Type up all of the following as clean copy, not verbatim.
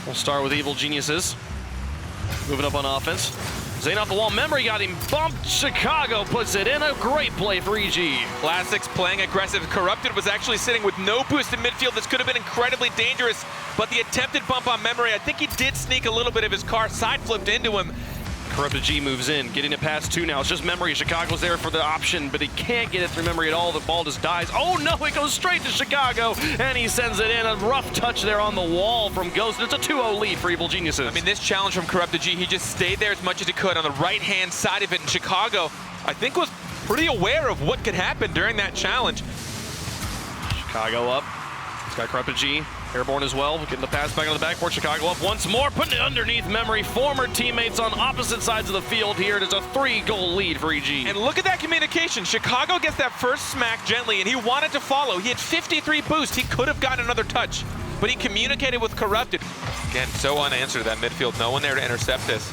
We'll start with Evil Geniuses. Moving up on offense. Zayn off the wall. Memory got him bumped. Chicago puts it in. A great play for EG. Classics playing aggressive. Corrupted was actually sitting with no boost in midfield. This could have been incredibly dangerous, but the attempted bump on Memory, I think he did sneak a little bit of his car side flipped into him. Corrupted G moves in, getting it past 2 now. It's just Memory. Chicago's there for the option, but he can't get it through Memory at all. The ball just dies. Oh no, it goes straight to Chicago, and he sends it in. A rough touch there on the wall from Ghost. It's a 2-0 lead for Evil Geniuses. I mean, this challenge from Corrupted G, he just stayed there as much as he could on the right-hand side of it. And Chicago, I think, was pretty aware of what could happen during that challenge. Chicago up. It's got Corrupted G. Airborne as well, getting the pass back on the backboard. Chicago up once more, putting it underneath Memory. Former teammates on opposite sides of the field here. It is a 3-goal lead for EG. And look at that communication. Chicago gets that first smack gently, and he wanted to follow. He had 53 boost. He could have gotten another touch, but he communicated with Corrupted. Again, so unanswered that midfield. No one there to intercept this.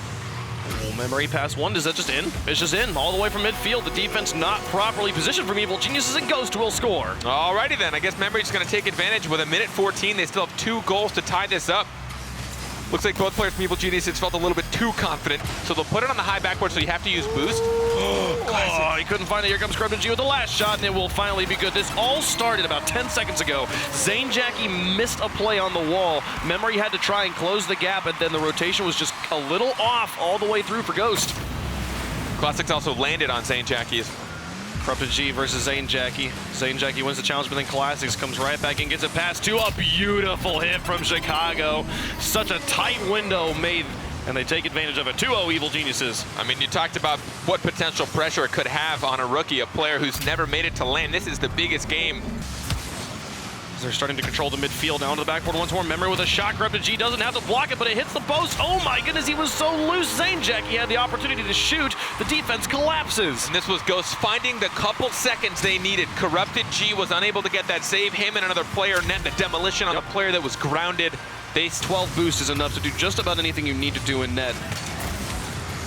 Memory pass 1, does that just in? It's just in, all the way from midfield. The defense not properly positioned from Evil Geniuses, and Ghost will score. Alrighty then, I guess Memory's gonna take advantage. With a minute 14, they still have 2 goals to tie this up. Looks like both players from Evil Geniuses felt a little bit too confident, so they'll put it on the high backboard, so you have to use boost. Oh, he couldn't find it. Here comes Corrupted G with the last shot, and it will finally be good. This all started about 10 seconds ago. Zayn Jackie missed a play on the wall. Memory had to try and close the gap, and then the rotation was just a little off all the way through for Ghost. Classics also landed on Zayn Jackie's. Corrupted G versus Zayn Jackie. Zayn Jackie wins the challenge, but then Classics comes right back in, gets it past 2. A beautiful hit from Chicago. Such a tight window made, and they take advantage of it. 2-0 Evil Geniuses. I mean, you talked about what potential pressure it could have on a rookie, a player who's never made it to land. This is the biggest game. They're starting to control the midfield. Now to the backboard once more. Memory with a shot. Corrupted G doesn't have to block it, but it hits the post. Oh my goodness, he was so loose. Zayn Jackie had the opportunity to shoot. The defense collapses. And this was Ghost finding the couple seconds they needed. Corrupted G was unable to get that save. Him and another player net the demolition on the player that was grounded. 12 boost is enough to do just about anything you need to do in net.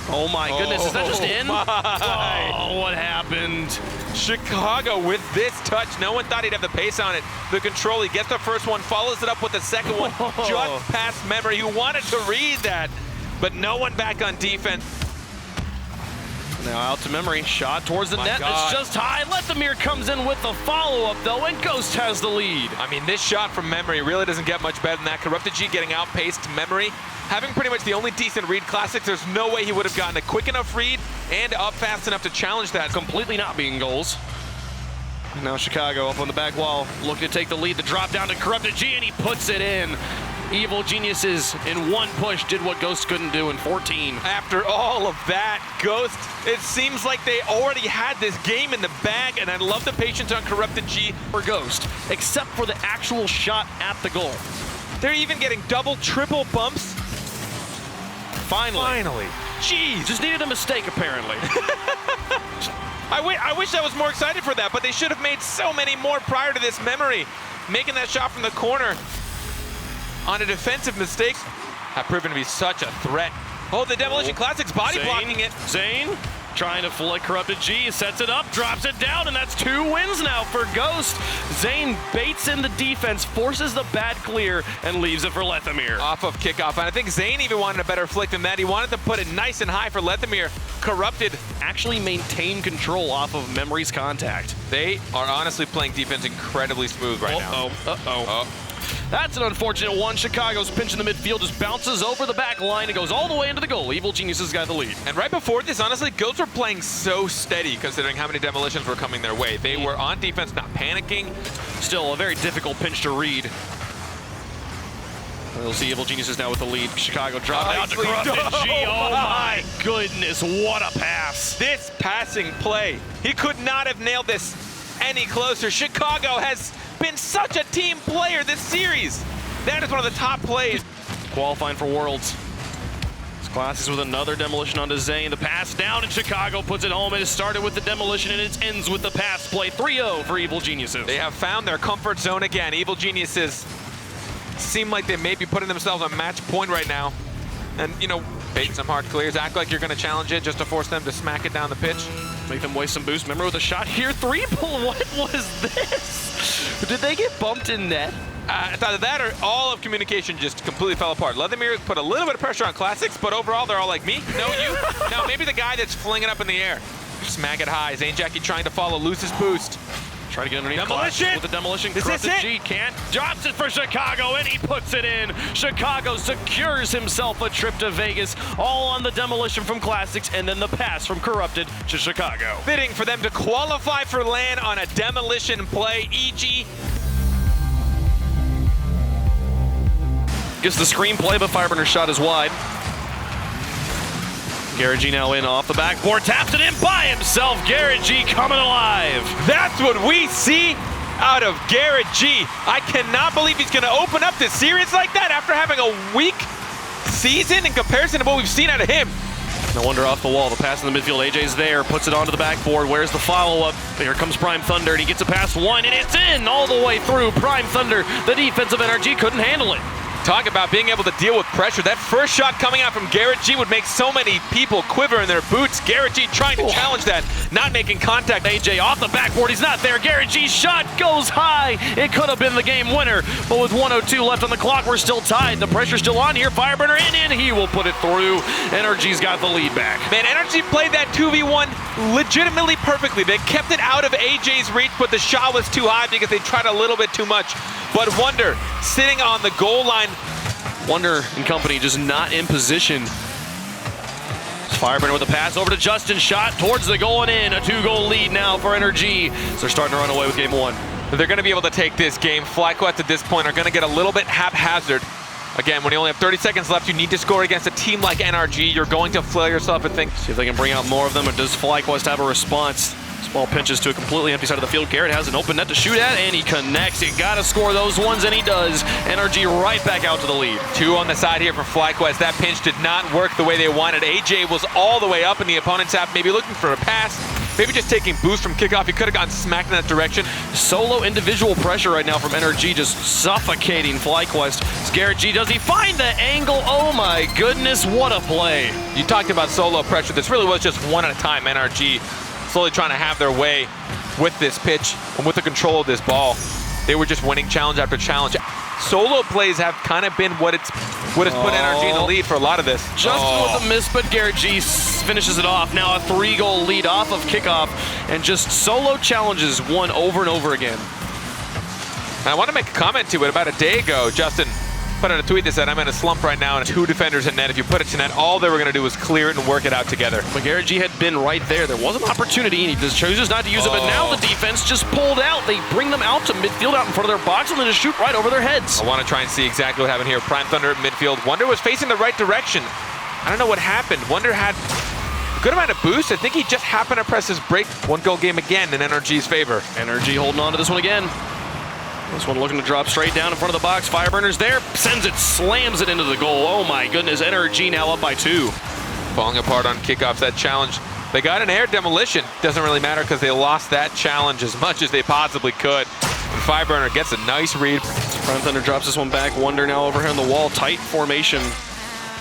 Oh my goodness, is that just in? Oh, what happened? Chicago with this touch. No one thought he'd have the pace on it. The control, he gets the first one, follows it up with the second one, just past Memory, who wanted to read that, but no one back on defense. Now out to Memory, shot towards the net, it's just high. Lethamir comes in with the follow-up though, and Ghost has the lead. I mean, this shot from Memory really doesn't get much better than that. Corrupted G getting outpaced. Memory having pretty much the only decent read. Classics, there's no way he would have gotten a quick enough read and up fast enough to challenge that. Completely not being goals. Now Chicago up on the back wall, looking to take the lead. The drop down to Corrupted G, and he puts it in. Evil Geniuses in one push did what Ghost couldn't do in 14. After all of that, Ghost, it seems like they already had this game in the bag, and I love the patience on Corrupted G. For Ghost, except for the actual shot at the goal. They're even getting double, triple bumps. Finally. Jeez. Just needed a mistake, apparently. I wish I was more excited for that, but they should have made so many more prior to this. Memory making that shot from the corner on a defensive mistake have proven to be such a threat. Oh, the Demolition Classics body blocking it. Zayn trying to flick Corrupted G, sets it up, drops it down, and that's 2 wins now for Ghost. Zayn baits in the defense, forces the bad clear, and leaves it for Lethamir. Off of kickoff, and I think Zayn even wanted a better flick than that. He wanted to put it nice and high for Lethamir. Corrupted actually maintain control off of Memory's contact. They are honestly playing defense incredibly smooth right now. That's an unfortunate one. Chicago's pinch in the midfield just bounces over the back line and goes all the way into the goal. Evil Geniuses got the lead. And right before this, honestly, Ghosts were playing so steady considering how many demolitions were coming their way. They were on defense, not panicking. Still a very difficult pinch to read. We'll see Evil Geniuses now with the lead. Chicago dropped out to Corrupted G. Oh my goodness, what a pass. This passing play, he could not have nailed this any closer. Chicago has been such a team player this series. That is one of the top plays. Qualifying for Worlds. Classics with another demolition onto Zayn. The pass down, and Chicago puts it home. It has started with the demolition, and it ends with the pass play. 3-0 for Evil Geniuses. They have found their comfort zone again. Evil Geniuses seem like they may be putting themselves on match point right now. And, you know, bait some hard clears, act like you're going to challenge it just to force them to smack it down the pitch. Make them waste some boost. Remember with a shot here, 3-pull. What was this? Did they get bumped in net? It's either that or all of communication just completely fell apart. Vladimir put a little bit of pressure on Classics, but overall they're all like, me? No, you? No, maybe the guy that's flinging up in the air. Smack it high. Zanejackie trying to follow, loses boost. Try to get underneath Demolition! with the demolition. Is this it? G can't. Drops it for Chicago, and he puts it in. Chicago secures himself a trip to Vegas, all on the demolition from Classics, and then the pass from Corrupted to Chicago. Fitting for them to qualify for LAN on a demolition play. EG gets the screenplay, but Fireburner's shot is wide. Garrett G now in off the backboard, taps it in by himself. Garrett G coming alive. That's what we see out of Garrett G. I cannot believe he's going to open up this series like that after having a weak season in comparison to what we've seen out of him. No wonder off the wall. The pass in the midfield. AJ's there, puts it onto the backboard. Where's the follow-up? Here comes Prime Thunder, and he gets it past one, and it's in all the way through. Prime Thunder, the defensive NRG couldn't handle it. Talk about being able to deal with pressure. That first shot coming out from Garrett G would make so many people quiver in their boots. Garrett G trying to challenge that, not making contact. AJ off the backboard, he's not there. Garrett G's shot goes high. It could have been the game winner, but with 1:02 left on the clock, we're still tied. The pressure's still on here. Fireburner in, he will put it through. NRG's got the lead back. Man, NRG played that 2v1 legitimately perfectly. They kept it out of AJ's reach, but the shot was too high because they tried a little bit too much. But Wonder sitting on the goal line. Wonder and company just not in position. Fireburner with a pass over to Justin. Shot towards the goal and in. A 2-goal lead now for NRG. So they're starting to run away with game one. They're going to be able to take this game. FlyQuest at this point are going to get a little bit haphazard. Again, when you only have 30 seconds left, you need to score against a team like NRG. You're going to flail yourself and think. See if they can bring out more of them, or does FlyQuest have a response? Small pinches to a completely empty side of the field. Garrett has an open net to shoot at, and he connects. You gotta score those ones, and he does. NRG right back out to the lead. 2 on the side here for FlyQuest. That pinch did not work the way they wanted. AJ was all the way up in the opponent's half, maybe looking for a pass, maybe just taking boost from kickoff. He could have gone smacked in that direction. Solo individual pressure right now from NRG, just suffocating FlyQuest. Garrett G, does he find the angle? Oh my goodness, what a play. You talked about solo pressure. This really was just one at a time. NRG slowly trying to have their way with this pitch and with the control of this ball. They were just winning challenge after challenge. Solo plays have kind of been what has put NRG in the lead for a lot of this. Justin with a miss, but Garrett G finishes it off. Now a 3-goal lead off of kickoff, and just solo challenges won over and over again. And I want to make a comment to it. About a day ago, Justin put out a tweet that said, I'm in a slump right now and 2 defenders at net. If you put it to net, all they were going to do was clear it and work it out together. But Garrett G had been right there. There was an opportunity, and he just chooses not to use it, but now the defense just pulled out. They bring them out to midfield, out in front of their box, and then just shoot right over their heads. I want to try and see exactly what happened here. Prime Thunder at midfield. Wonder was facing the right direction. I don't know what happened. Wonder had a good amount of boost. I think he just happened to press his break. 1-goal game again in NRG's favor. NRG holding on to this one again. This one looking to drop straight down in front of the box. Fireburner's there, sends it, slams it into the goal. Oh my goodness, NRG now up by 2. Falling apart on kickoffs, that challenge. They got an air demolition. Doesn't really matter because they lost that challenge as much as they possibly could. And Fireburner gets a nice read. Prime Thunder drops this one back. Wonder now over here on the wall. Tight formation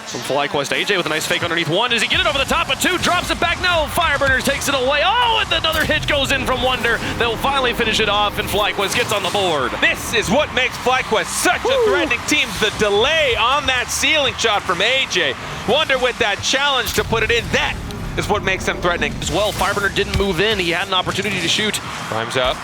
from FlyQuest. AJ with a nice fake underneath 1. Does he get it over the top of 2? Drops it back. No, Fireburner takes it away. Oh, and another hit goes in from Wonder. They'll finally finish it off, and FlyQuest gets on the board. This is what makes FlyQuest such a threatening team. The delay on that ceiling shot from AJ. Wonder with that challenge to put it in. That is what makes them threatening. As well, Fireburner didn't move in. He had an opportunity to shoot. Prime's up.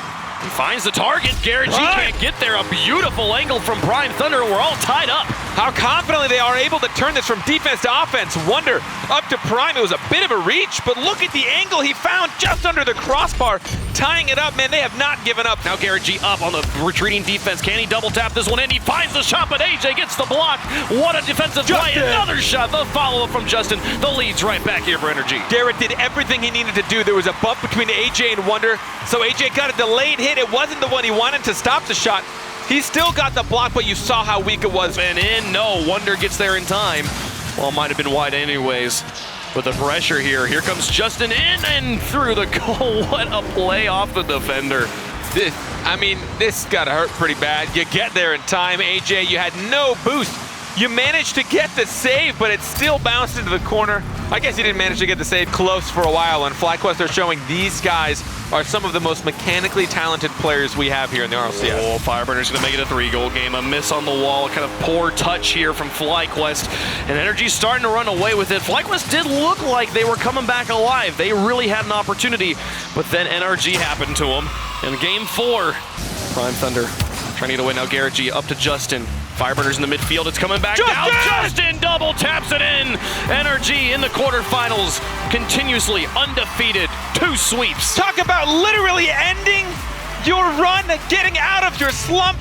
He finds the target. Garrett G can't get there. A beautiful angle from Prime Thunder. We're all tied up. How confidently they are able to turn this from defense to offense. Wonder up to Prime. It was a bit of a reach, but look at the angle he found just under the crossbar, tying it up. Man, they have not given up. Now Garrett G up on the retreating defense. Can he double tap this one in? He finds the shot, but AJ gets the block. What a defensive play. Another shot. The follow-up from Justin. The lead's right back here for NRG. Garrett did everything he needed to do. There was a bump between AJ and Wonder, so AJ got a delayed hit. It wasn't the one he wanted to stop the shot. He still got the block, but you saw how weak it was. And in, no, Wonder gets there in time. Well, it might have been wide anyways. But the pressure here. Here comes Justin in and through the goal. What a play off the defender. This got to hurt pretty bad. You get there in time. AJ, you had no boost. You managed to get the save, but it still bounced into the corner. I guess he didn't manage to get the save close for a while, and FlyQuest are showing these guys are some of the most mechanically talented players we have here in the RLCS. Oh, Fireburner's going to make it a 3-goal game. A miss on the wall, a kind of poor touch here from FlyQuest. And Energy's starting to run away with it. FlyQuest did look like they were coming back alive. They really had an opportunity, but then NRG happened to them. In game 4, Prime Thunder trying to get away now. Garrett G up to Justin. Fireburner's in the midfield. It's coming back down. Justin double taps it in. NRG in the quarterfinals, continuously undefeated. 2 sweeps. Talk about literally ending your run, getting out of your slump.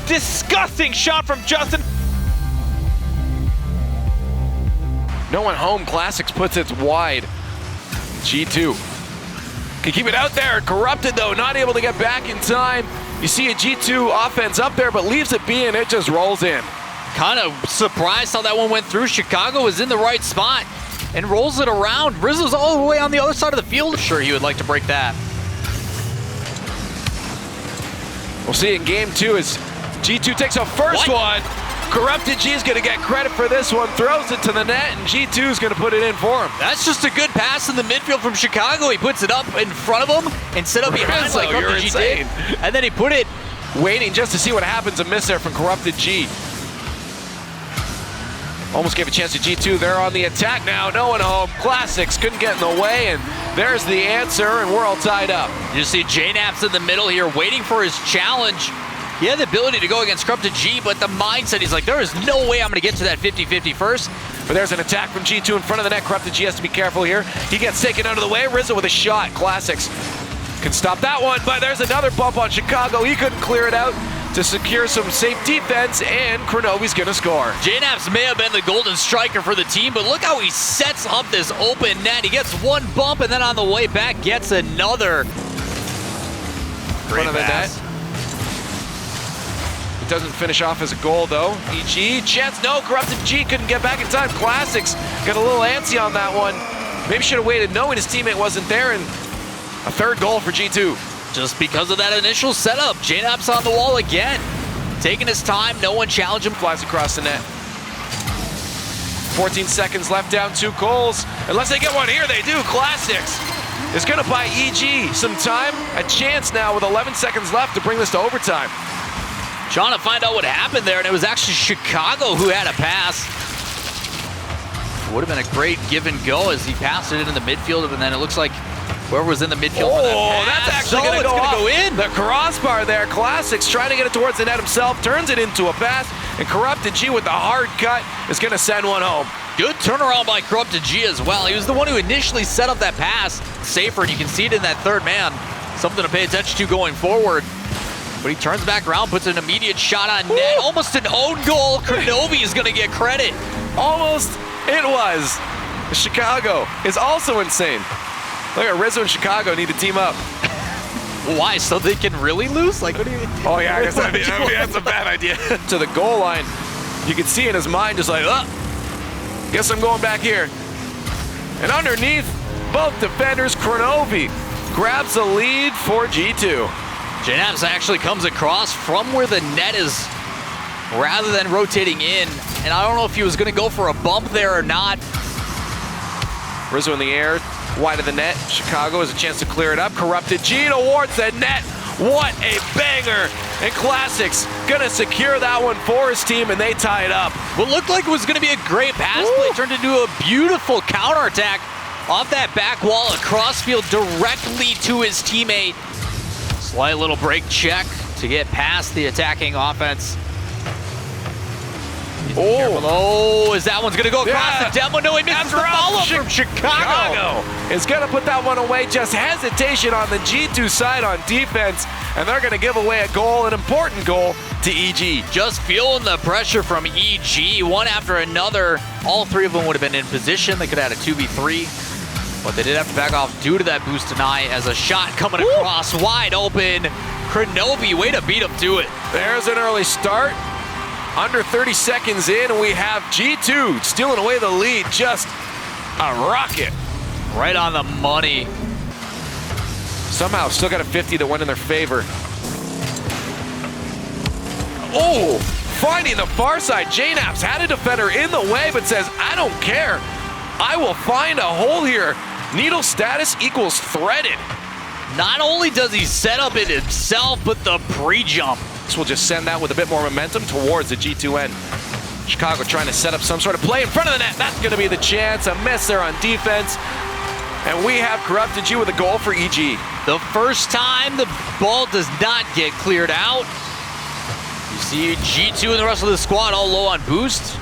Disgusting shot from Justin. No one home. Classics puts it wide. G2 can keep it out there. Corrupted though, not able to get back in time. You see a G2 offense up there, but leaves it be, and it just rolls in. Kind of surprised how that one went through. Chicago was in the right spot and rolls it around. Rizzo's all the way on the other side of the field. Sure, he would like to break that. We'll see in game 2 as G2 takes a first one. Corrupted G is going to get credit for this one, throws it to the net, and G2 is going to put it in for him. That's just a good pass in the midfield from Chicago. He puts it up in front of him instead of behind like Corrupted G did. And then he put it waiting just to see what happens. A miss there from Corrupted G. Almost gave a chance to G2. They're on the attack now. No one home. Classics couldn't get in the way, and there's the answer, and we're all tied up. You see JNaps in the middle here waiting for his challenge. He had the ability to go against Corrupted G, but the mindset, he's like, there is no way I'm going to get to that 50-50 first. But there's an attack from G2 in front of the net. Corrupted G has to be careful here. He gets taken out of the way. Rizzo with a shot. Classics can stop that one, but there's another bump on Chicago. He couldn't clear it out to secure some safe defense, and Kronovi's going to score. JNaps may have been the golden striker for the team, but look how he sets up this open net. He gets one bump, and then on the way back gets another. Great pass. It doesn't finish off as a goal, though. EG, chance, no, Corrupted G couldn't get back in time. Classics got a little antsy on that one. Maybe should have waited, knowing his teammate wasn't there, and a 3rd goal for G2. Just because of that initial setup, JNaps on the wall again. Taking his time, no one challenged him. Flies across the net. 14 seconds left, down 2 goals. Unless they get one here, they do. Classics is gonna buy EG some time. A chance now with 11 seconds left to bring this to overtime. Trying to find out what happened there, and it was actually Chicago who had a pass. Would have been a great give and go as he passed it in the midfield, and then it looks like whoever was in the midfield for that pass. That's actually going to go in. The crossbar there. Classics trying to get it towards the net himself, turns it into a pass, and Corrupted G with the hard cut is going to send one home. Good turnaround by Corrupted G as well. He was the one who initially set up that pass. Safer, and you can see it in that 3rd man. Something to pay attention to going forward. But he turns back around, puts an immediate shot on net. Almost an own goal. Kronovi is going to get credit. Almost it was. Chicago is also insane. Look at Rizzo and Chicago need to team up. Why? So they can really lose? Like, what do you mean? Oh, yeah, I guess that's a bad idea. To the goal line, you can see in his mind just like, guess I'm going back here. And underneath, both defenders, Kronovi grabs the lead for G2. JNaps actually comes across from where the net is rather than rotating in. And I don't know if he was going to go for a bump there or not. Rizzo in the air, wide of the net. Chicago has a chance to clear it up. Corrupted G towards the net. What a banger. And Classics gonna secure that one for his team, and they tie it up. What looked like it was gonna be a great pass play turned into a beautiful counterattack off that back wall across field directly to his teammate. Slight little break check to get past the attacking offense. Oh, is that one's gonna go across the demo? No, he misses the follow from Chicago. Is gonna put that one away. Just hesitation on the G2 side on defense, and they're gonna give away a goal, an important goal to EG. Just feeling the pressure from EG, one after another. All 3 of them would have been in position. They could have had a 2v3, but they did have to back off due to that boost tonight as a shot coming across wide open. Kronovi, way to beat him to it. There's an early start. Under 30 seconds in, and we have G2 stealing away the lead. Just a rocket. Right on the money. Somehow still got a 50 that went in their favor. Oh, finding the far side. JNaps had a defender in the way, but says, I don't care. I will find a hole here. Needle status equals threaded. Not only does he set up it himself, but the pre-jump. This will just send that with a bit more momentum towards the G2 end. Chicago trying to set up some sort of play in front of the net. That's going to be the chance. A miss there on defense. And we have Corrupted G with a goal for EG. The first time the ball does not get cleared out. You see G2 and the rest of the squad all low on boost.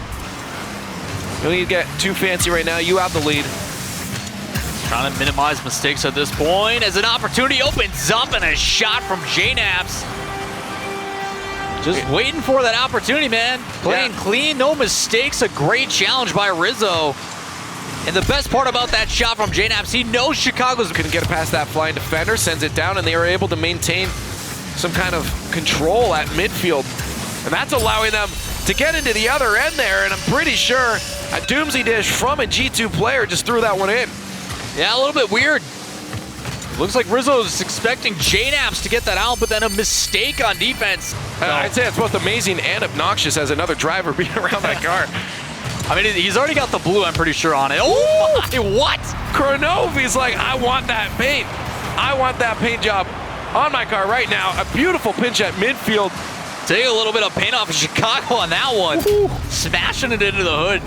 You don't need to get too fancy right now. You have the lead. Trying to minimize mistakes at this point as an opportunity opens up and a shot from JNaps. Just waiting for that opportunity, man. Playing clean, no mistakes. A great challenge by Rizzo. And the best part about that shot from JNaps, he knows Chicago's couldn't get it past that flying defender, sends it down, and they are able to maintain some kind of control at midfield. And that's allowing them to get into the other end there, and I'm pretty sure a doomsy dish from a G2 player just threw that one in. Yeah, a little bit weird. Looks like Rizzo's expecting JNaps to get that out, but then a mistake on defense. I'd say it's both amazing and obnoxious as another driver being around that car. I mean, he's already got the blue, I'm pretty sure, on it. Oh, my, what? Kronovi's like, I want that paint. I want that paint job on my car right now. A beautiful pinch at midfield. Take a little bit of paint off of Chicago on that one. Smashing it into the hood.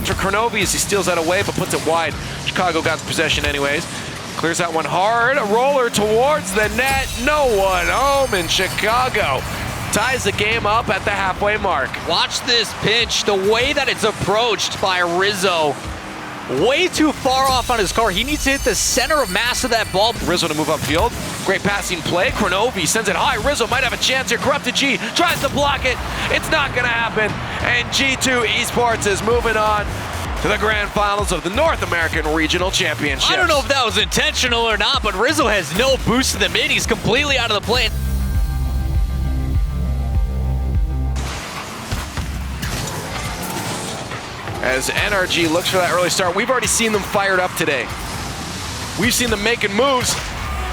For Kronovi as he steals that away but puts it wide. Chicago got the possession anyways. Clears that one hard. A roller towards the net. No one home in Chicago. Ties the game up at the halfway mark. Watch this pinch. The way that it's approached by Rizzo. Way too far off on his car. He needs to hit the center of mass of that ball. Rizzo to move upfield. Great passing play. Kronovi sends it high. Rizzo might have a chance here. Corrupted G tries to block it. It's not going to happen. And G2 eSports is moving on to the grand finals of the North American Regional Championship. I don't know if that was intentional or not, but Rizzo has no boost in the mid. He's completely out of the play. As NRG looks for that early start, we've already seen them fired up today. We've seen them making moves,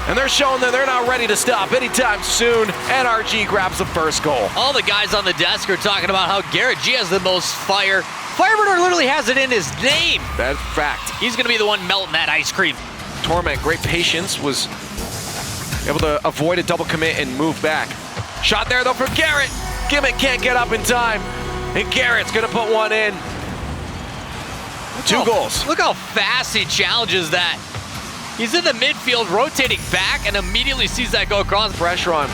and they're showing that they're not ready to stop anytime soon. NRG grabs the first goal. All the guys on the desk are talking about how Garrett G has the most fire. Fireburner literally has it in his name. That's fact. He's going to be the one melting that ice cream. Torment, great patience, was able to avoid a double commit and move back. Shot there though from Garrett. Gimmick can't get up in time, and Garrett's going to put one in. Two goals. Look how fast he challenges that. He's in the midfield, rotating back, and immediately sees that go across. Pressure on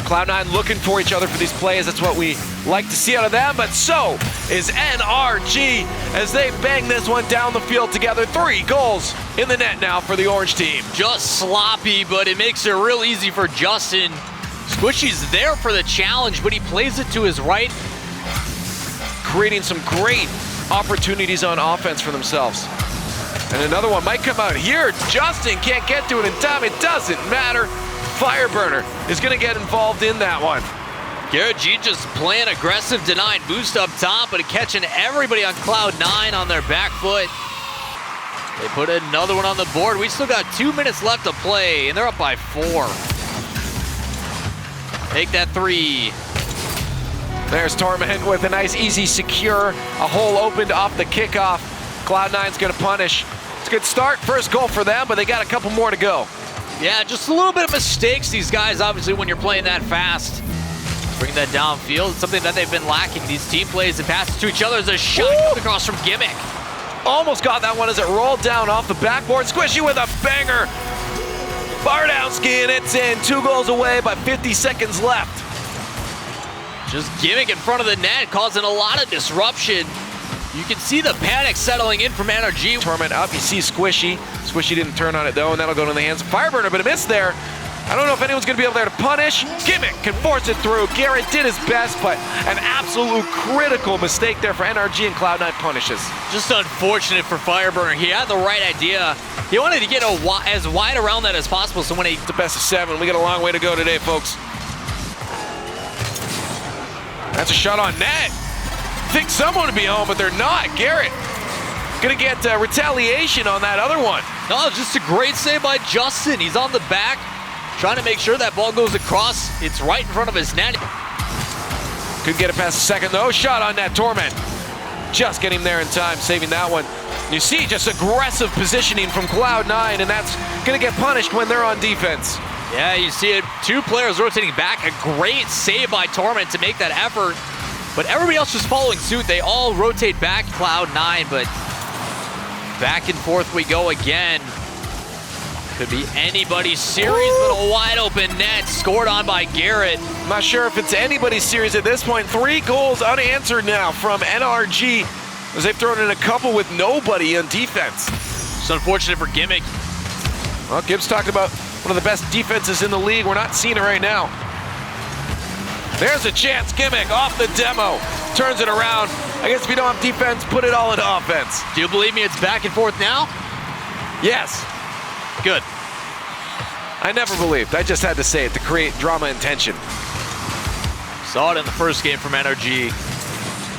Cloud9 looking for each other for these plays. That's what we like to see out of them, but so is NRG as they bang this one down the field together. 3 goals in the net now for the orange team. Just sloppy, but it makes it real easy for Justin. Squishy's there for the challenge, but he plays it to his right. Creating some great opportunities on offense for themselves. And another one might come out here. Justin can't get to it in time. It doesn't matter. Fireburner is going to get involved in that one. Garrett G just playing aggressive, denying boost up top, but catching everybody on Cloud9 on their back foot. They put another one on the board. We still got 2 minutes left to play, and they're up by 4. Make that 3. There's Torment with a nice, easy, secure. A hole opened off the kickoff. Cloud9's going to punish. It's a good start. First goal for them, but they got a couple more to go. Yeah, just a little bit of mistakes. These guys, obviously, when you're playing that fast, bring that downfield. It's something that they've been lacking. These team plays and passes to each other. There's a shot coming across from Gimmick. Almost got that one as it rolled down off the backboard. Squishy with a banger. Bardowski, and it's in. 2 goals away, but 50 seconds left. Just Gimmick in front of the net, causing a lot of disruption. You can see the panic settling in from NRG. Torment up, you see Squishy. Squishy didn't turn on it though, and that'll go into the hands of Fireburner, but a miss there. I don't know if anyone's gonna be able there to punish. Gimmick can force it through. Garrett did his best, but an absolute critical mistake there for NRG, and Cloud9 punishes. Just unfortunate for Fireburner. He had the right idea. He wanted to get as wide around that as possible, so when he... It's the best of 7. We got a long way to go today, folks. That's a shot on net. Think someone would be home, but they're not. Garrett gonna get retaliation on that other one. No, just a great save by Justin. He's on the back, trying to make sure that ball goes across. It's right in front of his net. Couldn't get it past the second though. Shot on net, Torment. just getting there in time, saving that one. You see just aggressive positioning from Cloud9, and that's going to get punished when they're on defense. Yeah, you see it. 2 players rotating back. A great save by Torment to make that effort. But everybody else just following suit. They all rotate back Cloud9, but back and forth we go again. Could be anybody's series, but a wide open net scored on by Garrett. I'm not sure if it's anybody's series at this point. 3 goals unanswered now from NRG as they've thrown in a couple with nobody on defense. It's unfortunate for Gimmick. Well, Gibbs talked about one of the best defenses in the league. We're not seeing it right now. There's a chance. Gimmick off the demo. Turns it around. I guess if you don't have defense, put it all into offense. Do you believe me it's back and forth now? Yes. Good. I never believed. I just had to say it to create drama and tension. Saw it in the first game from NRG.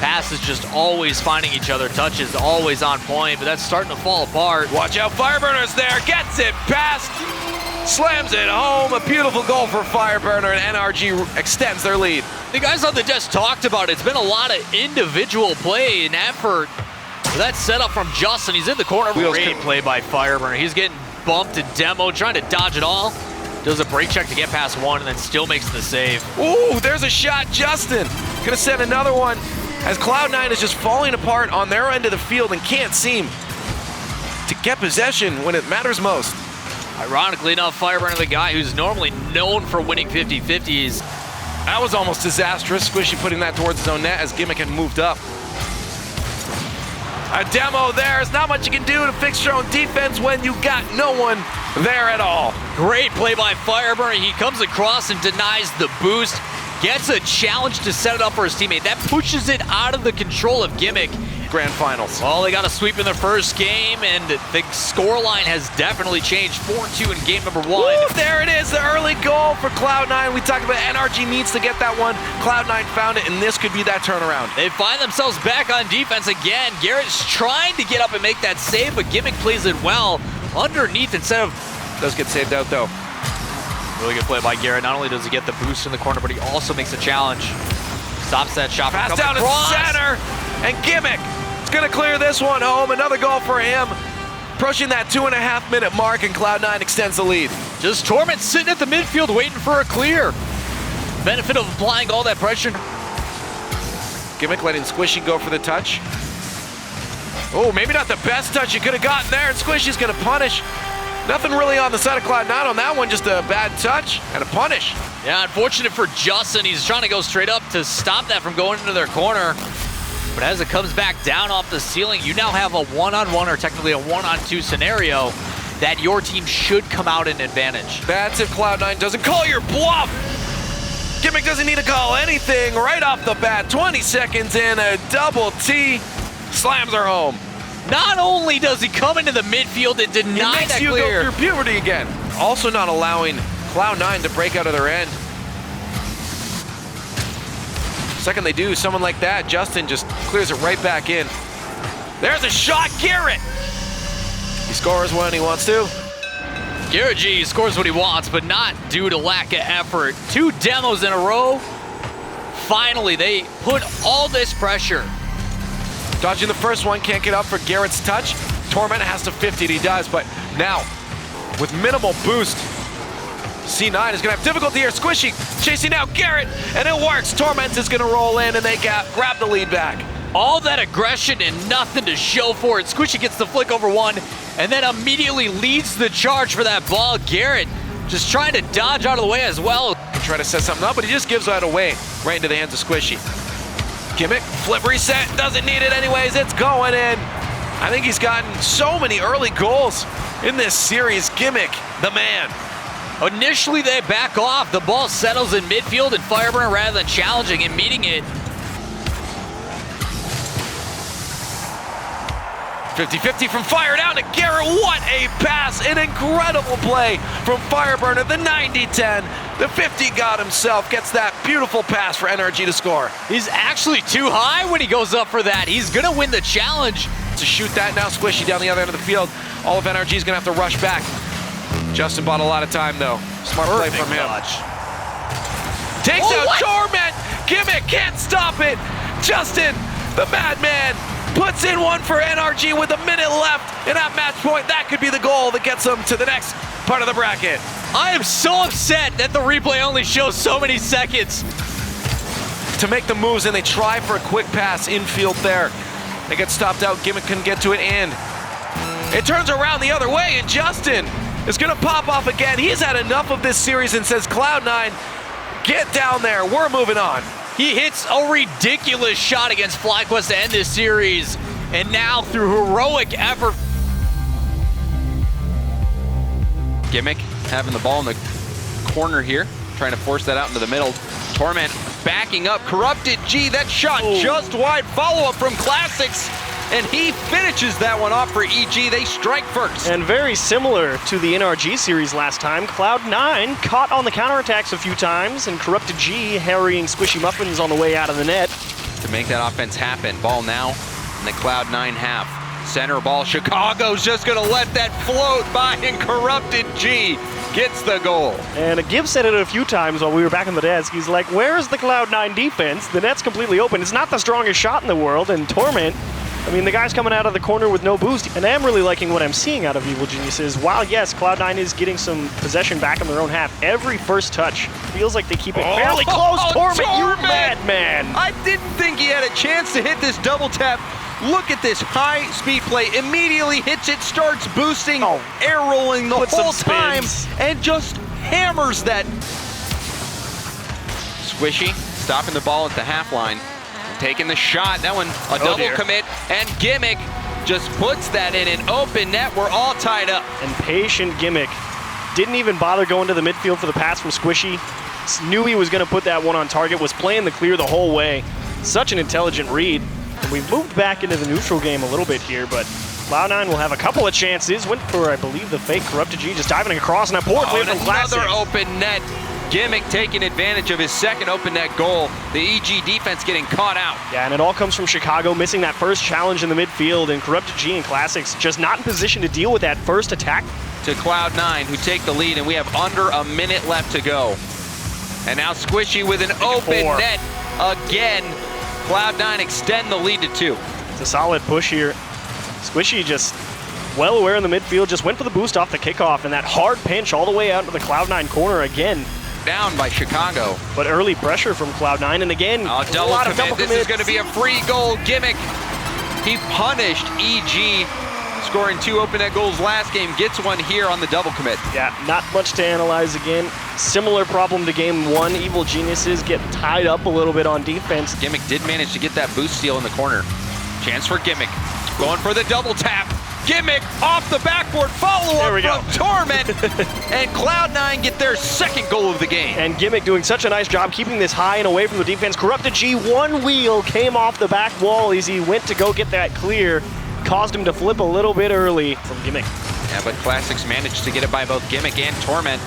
Passes just always finding each other. Touches always on point, but that's starting to fall apart. Watch out, Fireburner's there. Gets it past. Slams it home. A beautiful goal for Fireburner, and NRG extends their lead. The guys on the desk talked about it. It's been a lot of individual play and effort. That setup from Justin. He's in the corner. Great play by Fireburner. He's getting bumped and demo, trying to dodge it all. Does a break check to get past one and then still makes the save. Ooh, there's a shot, Justin. Could have sent another one as Cloud9 is just falling apart on their end of the field and can't seem to get possession when it matters most. Ironically enough, Fireburner, the guy who's normally known for winning 50-50s. That was almost disastrous. Squishy putting that towards his own net as Gimmick had moved up. A demo there. There's not much you can do to fix your own defense when you got no one there at all. Great play by Fireburner. He comes across and denies the boost. Gets a challenge to set it up for his teammate. That pushes it out of the control of Gimmick. Grand finals. Well, they got a sweep in their first game, and the scoreline has definitely changed. 4-2 in game number 1. Woo, there it is, the early goal for Cloud9. We talked about NRG needs to get that one. Cloud9 found it, and this could be that turnaround. They find themselves back on defense again. Garrett's trying to get up and make that save, but Gimmick plays it well underneath instead of... Does get saved out, though. Really good play by Garrett. Not only does he get the boost in the corner, but he also makes a challenge. Stops that shot from coming down across. To center, and Gimmick is going to clear this one home. Another goal for him. Approaching that 2.5-minute mark, and Cloud9 extends the lead. Just Torment sitting at the midfield waiting for a clear. Benefit of applying all that pressure. Gimmick letting Squishy go for the touch. Oh, maybe not the best touch you could have gotten there, and Squishy's going to punish. Nothing really on the side of Cloud9 on that one, just a bad touch and a punish. Yeah, unfortunate for Justin. He's trying to go straight up to stop that from going into their corner. But as it comes back down off the ceiling, you now have a one-on-one or technically a one-on-two scenario that your team should come out in advantage. That's if Cloud9 doesn't call your bluff. Gimmick doesn't need to call anything right off the bat. 20 seconds in, a double T slams her home. Not only does he come into the midfield and deny that clear. It makes you go through puberty again. Also not allowing Cloud9 to break out of their end. Second they do, someone like that, Justin just clears it right back in. There's a shot, Garrett! He scores when he wants to. Garrett G scores what he wants, but not due to lack of effort. 2 demos in a row. Finally, they put all this pressure. Dodging the first one, can't get up for Garrett's touch. Torment has to 50 it, he does, but now, with minimal boost, C9 is gonna have difficulty here. Squishy chasing out Garrett, and it works. Torment is gonna roll in, and they grab the lead back. All that aggression and nothing to show for it. Squishy gets the flick over one, and then immediately leads the charge for that ball. Garrett just trying to dodge out of the way as well. Try to set something up, but he just gives that away right into the hands of Squishy. Gimmick, flip reset, doesn't need it anyways, it's going in. I think he's gotten so many early goals in this series. Gimmick, the man. Initially they back off, the ball settles in midfield, and Fireburner, rather than challenging and meeting it. 50-50 from Fire down to Garrett. What a pass, an incredible play from Fireburner. The 90-10, the 50 got himself, gets that beautiful pass for NRG to score. He's actually too high when he goes up for that. He's gonna win the challenge. To shoot that now, Squishy down the other end of the field. All of NRG is gonna have to rush back. Justin bought a lot of time though. Smart play from him. Takes out Torment. Gimmick can't stop it. Justin, the madman, puts in one for NRG with a minute left, and at match point, that could be the goal that gets them to the next part of the bracket. I am so upset that the replay only shows so many seconds. To make the moves, and they try for a quick pass infield there. They get stopped out, Gimmick couldn't get to it, and it turns around the other way, and Justin is gonna pop off again. He's had enough of this series and says, Cloud9, get down there, we're moving on. He hits a ridiculous shot against FlyQuest to end this series, and now through heroic effort. Gimmick having the ball in the corner here, trying to force that out into the middle. Torment backing up, Corrupted G, that shot just wide, follow-up from Classics, and he finishes that one off for EG. They strike first. And very similar to the NRG series last time, Cloud9 caught on the counterattacks a few times, and Corrupted G harrying Squishy Muffins on the way out of the net. To make that offense happen, ball now in the Cloud9 half. Center ball, Chicago's just gonna let that float by, and Corrupted G gets the goal. And Gibbs said it a few times while we were back on the desk. He's like, where's the Cloud9 defense? The net's completely open. It's not the strongest shot in the world, and Torment, I mean, the guy's coming out of the corner with no boost, and I am really liking what I'm seeing out of Evil Geniuses. While, yes, Cloud9 is getting some possession back in their own half, every first touch feels like they keep it fairly close. Torment, you madman! I didn't think he had a chance to hit this double tap. Look at this high speed play, immediately hits it, starts boosting, air rolling the whole time, and just hammers that. Squishy stopping the ball at the half line. Taking the shot, that one a double commit, and Gimmick just puts that in an open net. We're all tied up. And patient Gimmick didn't even bother going to the midfield for the pass from Squishy. Knew he was going to put that one on target, was playing the clear the whole way. Such an intelligent read. And we've moved back into the neutral game a little bit here, but Cloud9 will have a couple of chances. Went for, I believe, the fake Corrupted G, just diving across, and a poor play from Classic. Another open net. Gimmick taking advantage of his second open net goal. The EG defense getting caught out. Yeah, and it all comes from Chicago missing that first challenge in the midfield, and Corrupted G and Classics just not in position to deal with that first attack. To Cloud9, who take the lead, and we have under a minute left to go. And now Squishy with an open net again. Cloud9 extend the lead to 2. It's a solid push here. Squishy just well aware in the midfield, just went for the boost off the kickoff, and that hard pinch all the way out to the Cloud9 corner again. Down by Chicago. But early pressure from Cloud9, and again, double commit. This is going to be a free goal. Gimmick, he punished EG, scoring 2 open net goals last game, gets one here on the double commit. Yeah, not much to analyze again. Similar problem to game 1. Evil Geniuses get tied up a little bit on defense. Gimmick did manage to get that boost steal in the corner. Chance for Gimmick. Going for the double tap. Gimmick off the backboard, follow-up from Torment, and Cloud9 get their second goal of the game. And Gimmick doing such a nice job keeping this high and away from the defense. Corrupted G, one wheel came off the back wall as he went to go get that clear. Caused him to flip a little bit early from Gimmick. Yeah, but Classics managed to get it by both Gimmick and Torment.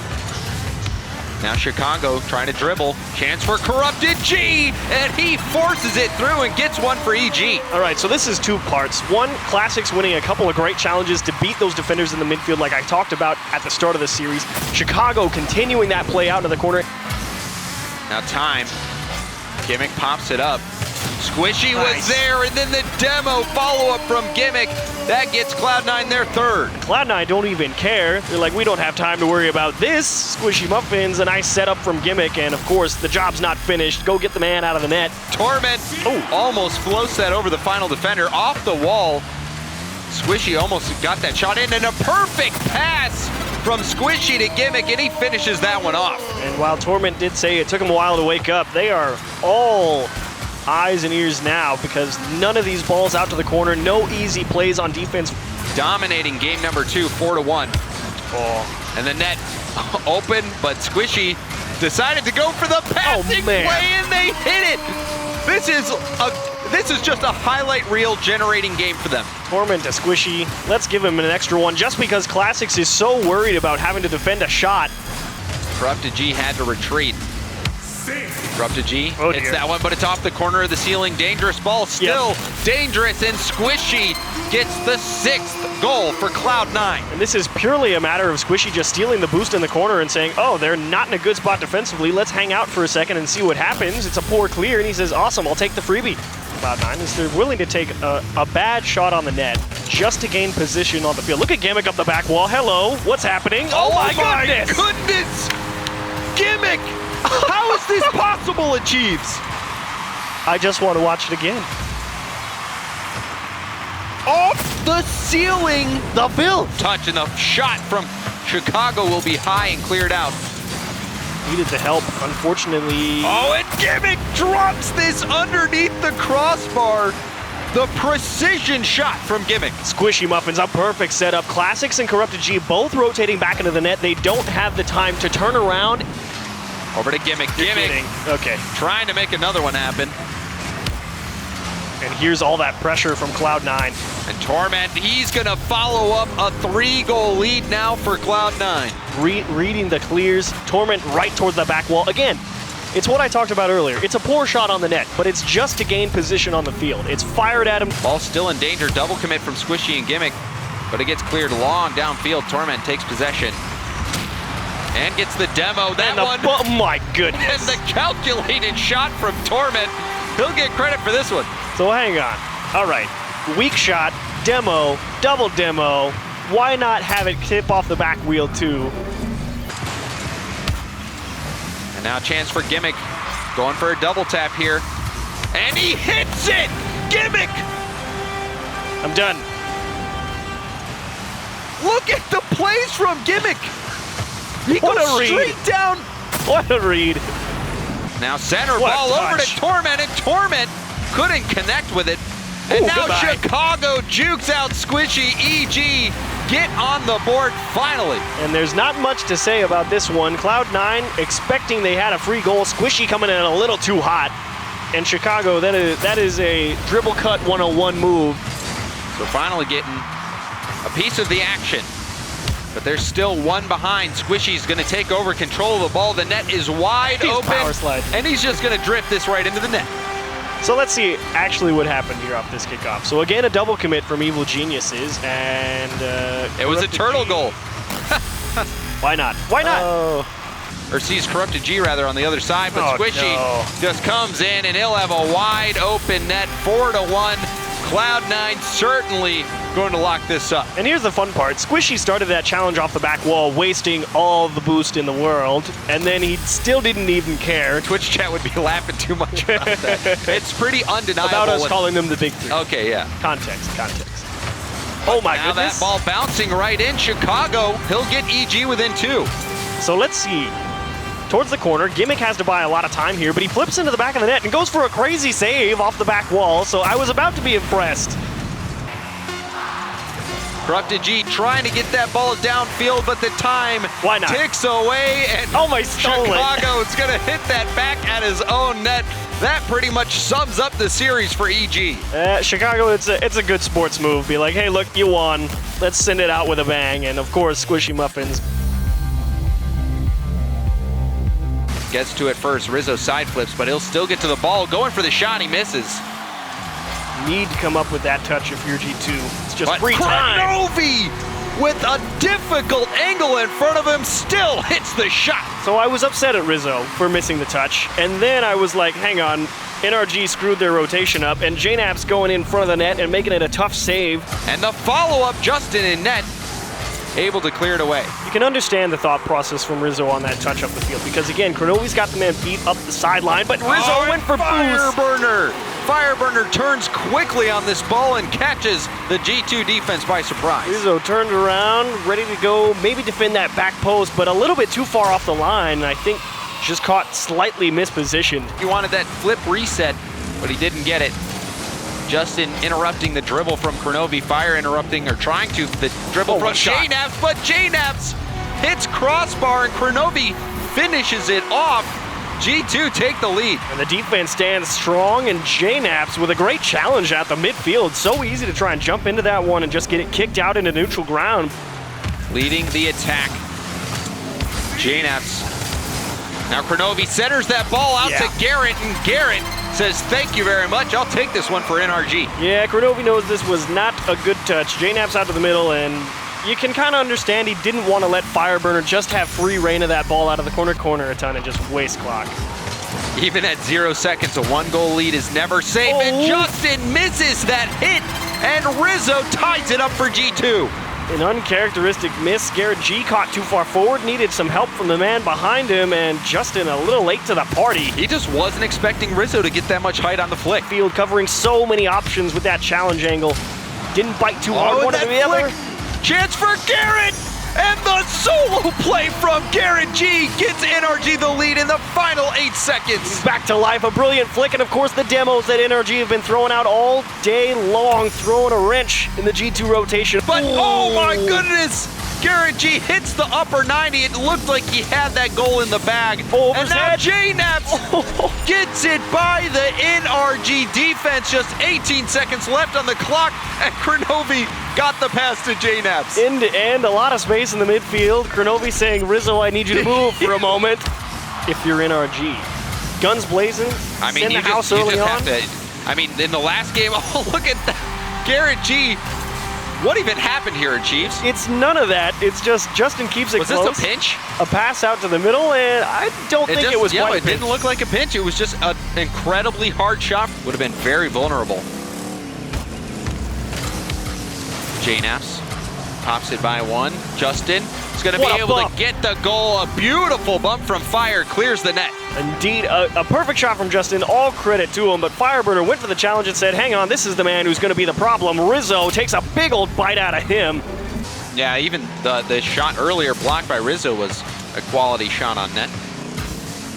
Now Chicago trying to dribble. Chance for Corrupted G, and he forces it through and gets one for EG. All right, so this is 2 parts. One, Classics winning a couple of great challenges to beat those defenders in the midfield like I talked about at the start of the series. Chicago continuing that play out into the corner. Now time. Gimmick pops it up. Squishy was there, and then the demo follow-up from Gimmick. That gets Cloud9 their third. Cloud9 don't even care. They're like, we don't have time to worry about this. Squishy Muffins, a nice setup from Gimmick, and of course, the job's not finished. Go get the man out of the net. Torment almost floats that over the final defender, off the wall. Squishy almost got that shot in, and a perfect pass from Squishy to Gimmick, and he finishes that one off. And while Torment did say it took him a while to wake up, they are all eyes and ears now because none of these balls out to the corner, no easy plays on defense. Dominating game number 2, 4-1. And the net open, but Squishy decided to go for the passing play, and they hit it. This is just a highlight reel generating game for them. Torment to Squishy. Let's give him an extra one just because Classics is so worried about having to defend a shot. Corrupted G had to retreat. Corrupted G hits that one, but it's off the corner of the ceiling. Dangerous ball, still dangerous, and Squishy gets the 6th goal for Cloud9. And this is purely a matter of Squishy just stealing the boost in the corner and saying, oh, they're not in a good spot defensively. Let's hang out for a second and see what happens. It's a poor clear, and he says, awesome, I'll take the freebie. Cloud9 is they're willing to take a bad shot on the net just to gain position on the field. Look at Gimmick up the back wall. Hello, what's happening? Oh my goodness! Gimmick! How is this possible, Achieves? I just want to watch it again. Off the ceiling, the build. Touch, and the shot from Chicago will be high and cleared out. Needed the help, unfortunately. Oh, and Gimmick drops this underneath the crossbar. The precision shot from Gimmick. Squishy Muffins, a perfect setup. Classics and Corrupted G both rotating back into the net. They don't have the time to turn around. Over to Gimmick. Gimmick Okay. trying to make another one happen. And here's all that pressure from Cloud9. And Torment, he's going to follow up a 3-goal lead now for Cloud9. Reading the clears. Torment right towards the back wall. Again, it's what I talked about earlier. It's a poor shot on the net, but it's just to gain position on the field. It's fired at him. Ball still in danger. Double commit from Squishy and Gimmick, but it gets cleared long downfield. Torment takes possession and gets the demo. That one. Oh my goodness. And the calculated shot from Torment. He'll get credit for this one. So hang on. All right. Weak shot, demo, double demo. Why not have it tip off the back wheel too? And now a chance for Gimmick. Going for a double tap here. And he hits it! Gimmick! I'm done. Look at the plays from Gimmick. He What goes a read. straight down. What a read. Now center What a ball over to touch. Torment, and Torment couldn't connect with it. And Ooh, now goodbye. Chicago jukes out Squishy. EG get on the board finally. And there's not much to say about this one. Cloud9 expecting they had a free goal. Squishy coming in a little too hot. And Chicago, that is a dribble cut 101 move. So finally getting a piece of the action. But there's still one behind. Squishy's going to take over control of the ball. The net is wide He's open. power slide. And he's just going to drift this right into the net. So let's see actually what happened here off this kickoff. So again, a double commit from Evil Geniuses, and It was a turtle goal. Why not? Why not? Or sees Corrupted G rather on the other side, but Oh, Squishy no. just comes in and he'll have a wide open net, 4-1. Cloud9 certainly going to lock this up. And here's the fun part. Squishy started that challenge off the back wall, wasting all the boost in the world, and then he still didn't even care Twitch chat would be laughing too much about that. It's pretty undeniable. about us what- calling them the big three. Okay, yeah. Context. Oh my Now goodness. that ball bouncing right in Chicago. He'll get EG within 2. So let's see. Towards the corner, Gimmick has to buy a lot of time here, but he flips into the back of the net and goes for a crazy save off the back wall, so I was about to be impressed. Corrupted G trying to get that ball downfield, but the time Why not? ticks away, and Oh my, stole it. Chicago's going to hit that back at his own net. That pretty much sums up the series for EG. Chicago, it's a good sports move. Be like, hey, look, you won. Let's send it out with a bang. And of course, Squishy Muffins. Gets to it first. Rizzo side flips, but he'll still get to the ball. Going for the shot, he misses. Need to come up with that touch if you're G2. It's just But free time. Kranovi with a difficult angle in front of him still hits the shot. So I was upset at Rizzo for missing the touch. And then I was like, hang on. NRG screwed their rotation up. And JNAP's going in front of the net and making it a tough save. And the follow-up, Justin in net, able to clear it away. You can understand the thought process from Rizzo on that touch up the field. Because again, Kranovi's got the man beat up the sideline. But Rizzo went for boost. Fireburner. Fireburner turns quickly on this ball and catches the G2 defense by surprise. Rizzo turned around, ready to go, maybe defend that back post, but a little bit too far off the line. I think just caught slightly mispositioned. He wanted that flip reset, but he didn't get it. Justin interrupting the dribble from Kranovi. Fire interrupting, or trying to, the dribble from what shot. JNAPS, but JNAPS hits crossbar and Kranovi finishes it off. G2 take the lead. And the defense stands strong, and JNAPS with a great challenge at the midfield. So easy to try and jump into that one and just get it kicked out into neutral ground. Leading the attack. JNAPS. Now Kranovi centers that ball out to Garrett, and Garrett says, thank you very much. I'll take this one for NRG. Yeah, Kranovi knows this was not a good touch. JNAP's out to the middle, and you can kind of understand he didn't want to let Fireburner just have free reign of that ball out of the corner a ton and just waste clock. Even at 0 seconds, a 1-goal lead is never safe, and Justin misses that hit, and Rizzo ties it up for G2. An uncharacteristic miss. Garrett G caught too far forward, needed some help from the man behind him, and Justin a little late to the party. He just wasn't expecting Rizzo to get that much height on the flick. Field covering so many options with that challenge angle. Didn't bite too hard, one or the other. Chance for Garrett! And the solo play from Garrett G gets NRG the lead in the final 8 seconds. Back to life, a brilliant flick, and of course the demos that NRG have been throwing out all day long, throwing a wrench in the G2 rotation. But oh my goodness! Garrett G hits the upper 90. It looked like he had that goal in the bag. And now JNaps gets it by the NRG defense. Just 18 seconds left on the clock, and Kronovi got the pass to JNaps. End to end, a lot of space in the midfield. Kronovi saying, Rizzo, I need you to move for a moment. If you're NRG. Guns blazing, I mean, you just have to, I mean, in the last game, oh, look at that. Garrett G. What even happened here, Chiefs? It's none of that. It's just Justin keeps it close. Was this a pinch? A pass out to the middle, and I don't think it was quite a pinch. It didn't look like a pinch. It was just an incredibly hard shot. Would have been very vulnerable. JNaps pops it by one. Justin is going to be able to get the goal. A beautiful bump from Fire clears the net. Indeed, a perfect shot from Justin. All credit to him, but Fireburner went for the challenge and said, hang on, this is the man who's going to be the problem. Rizzo takes a big old bite out of him. Yeah, even the shot earlier blocked by Rizzo was a quality shot on net.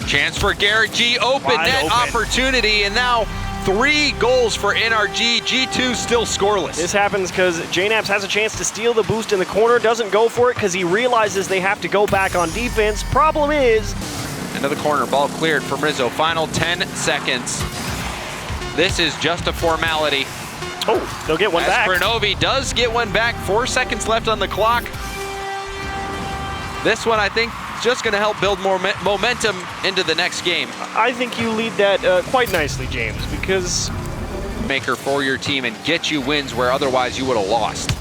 Chance for Garrett G. Open opportunity, and now 3 goals for NRG. G2 still scoreless. This happens because JNaps has a chance to steal the boost in the corner, doesn't go for it because he realizes they have to go back on defense. Problem is, another corner, ball cleared from Rizzo. Final 10 seconds. This is just a formality. Oh, they'll get one back. Kronovi does get one back. 4 seconds left on the clock. This one, I think, is just going to help build more momentum into the next game. I think you lead that quite nicely, James, because maker for your team and get you wins where otherwise you would have lost.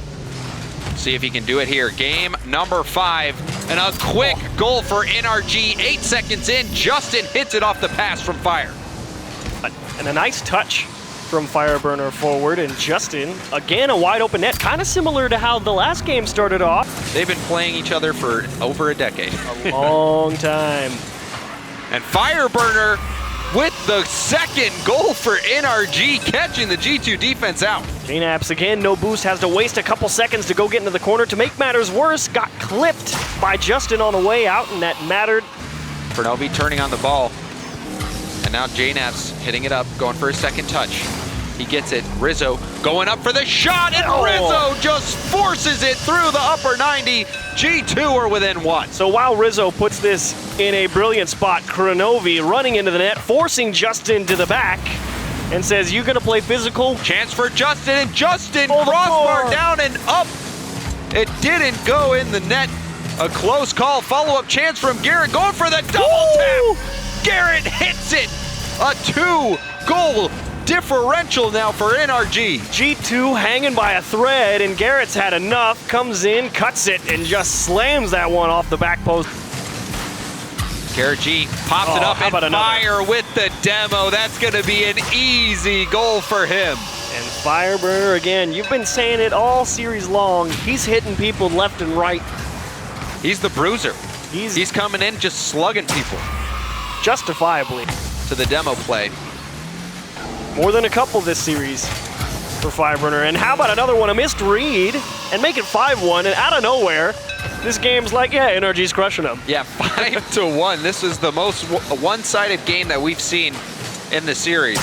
See if he can do it here. Game number 5, and a quick goal for NRG. 8 seconds in, Justin hits it off the pass from Fire. And a nice touch from Fireburner forward, and Justin, again, a wide open net, kind of similar to how the last game started off. They've been playing each other for over a decade. A long time. And Fireburner with the second goal for NRG, catching the G2 defense out. JNaps again, no boost, has to waste a couple seconds to go get into the corner. To make matters worse, got clipped by Justin on the way out, and that mattered. Kronovi turning on the ball. And now JNaps hitting it up, going for a second touch. He gets it. Rizzo going up for the shot, and Rizzo just forces it through the upper 90. G2 are within 1. So while Rizzo puts this in a brilliant spot, Kronovi running into the net, forcing Justin to the back, and says, you gonna play physical? Chance for Justin, and Justin crossbar down and up. It didn't go in the net. A close call, follow-up chance from Garrett, going for the double tap. Garrett hits it. A 2-goal differential now for NRG. G2 hanging by a thread, and Garrett's had enough, comes in, cuts it, and just slams that one off the back post. Garrett G pops it up and Fire with the demo. That's going to be an easy goal for him. And Fireburner, again, you've been saying it all series long. He's hitting people left and right. He's the bruiser. He's coming in just slugging people. Justifiably. To the demo play. More than a couple this series for Fireburner. And how about another one, a missed read, and make it 5-1, and out of nowhere, this game's like, yeah, NRG's crushing them. Yeah, 5-1. This is the most one-sided game that we've seen in the series.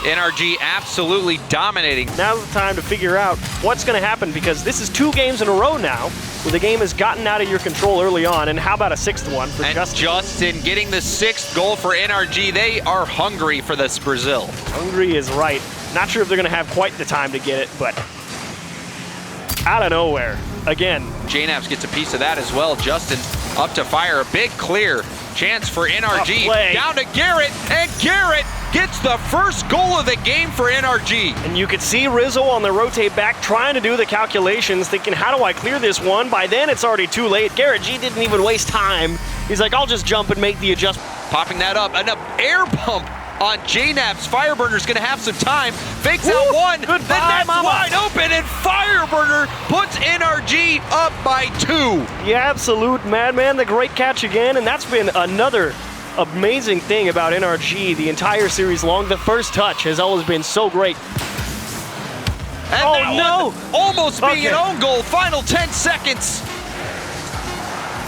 NRG absolutely dominating. Now's the time to figure out what's going to happen, because this is 2 games in a row now where the game has gotten out of your control early on. And how about a 6th one for Justin? Justin getting the 6th goal for NRG. They are hungry for this Brazil. Hungry is right. Not sure if they're going to have quite the time to get it, but out of nowhere, again. JNaps gets a piece of that as well. Justin Up to fire, a big clear. Chance for NRG. play. Down to Garrett, and Garrett gets the first goal of the game for NRG. And you could see Rizzo on the rotate back trying to do the calculations, thinking, how do I clear this one? By then, it's already too late. Garrett G didn't even waste time. He's like, I'll just jump and make the adjustment. Popping that up, and an air pump on JNAP's. Fireburner's gonna have some time. Fakes out one. Goodbye, the net's mama. wide open, and Fireburner puts NRG up by 2. The absolute madman, the great catch again, and that's been another amazing thing about NRG the entire series long. The first touch has always been so great. And Oh, that no. one almost being an Okay. own goal. Final 10 seconds.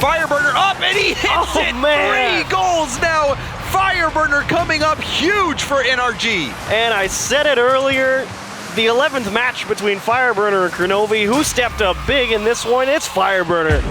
Fireburner up, and he hits Oh, it. man. 3 goals now. Fireburner coming up huge for NRG. And I said it earlier, the 11th match between Fireburner and Kronovi. Who stepped up big in this one? It's Fireburner.